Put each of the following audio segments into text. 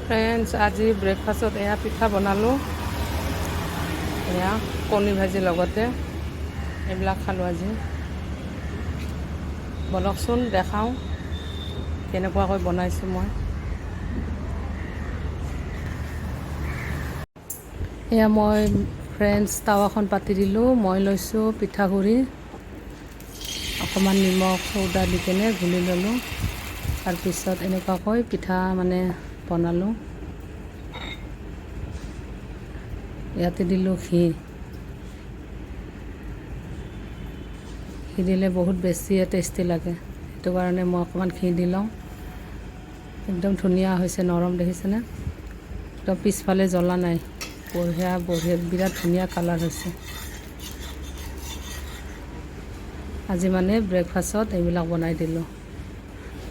Friends, আজি ব্ৰেকফাষ্টত এয়া পিঠা বনালোঁ, এয়া কণী ভাজি লগতে এইবিলাক খালোঁ আজি। বলকচোন দেখাওঁ কেনেকুৱাকৈ বনাইছোঁ মই। এয়া মই ফ্ৰেণ্ডছ টাৱাখন পাতি দিলোঁ। মই লৈছোঁ পিঠাগুড়ি, অকণমান নিমখ চৌদা দি কেনে গুলি ল'লোঁ। তাৰপিছত এনেকুৱাকৈ পিঠা বনালোঁ। ইয়াতে দিলোঁ ঘি দিলে বহুত বেছিয়ে টেষ্টি লাগে, সেইটো কাৰণে মই অকণমান ঘি দি লওঁ। একদম ধুনীয়া হৈছে, নৰম দেখিছেনে? একদম পিছফালে জ্বলা নাই, বঢ়িয়া বিৰাট ধুনীয়া কালাৰ হৈছে। আজি ব্ৰেকফাষ্টত এইবিলাক বনাই দিলোঁ।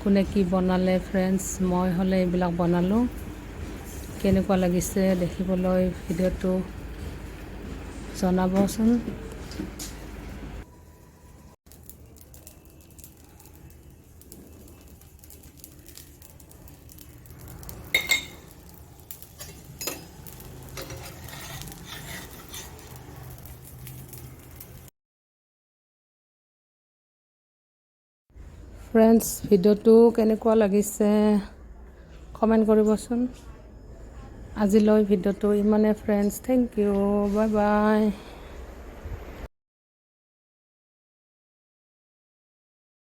কোনে কি বনালে ফ্ৰেণ্ডছ? মই হ'লে এইবিলাক বনালোঁ। কেনেকুৱা লাগিছে দেখিবলৈ ভিডিঅ'টো জনাবচোন। ফ্ৰেণ্ডছ, ভিডিঅ'টো কেনেকুৱা লাগিছে কমেণ্ট কৰিবচোন। আজিলৈ ভিডিঅ'টো ইমানে friends, thank you, bye by.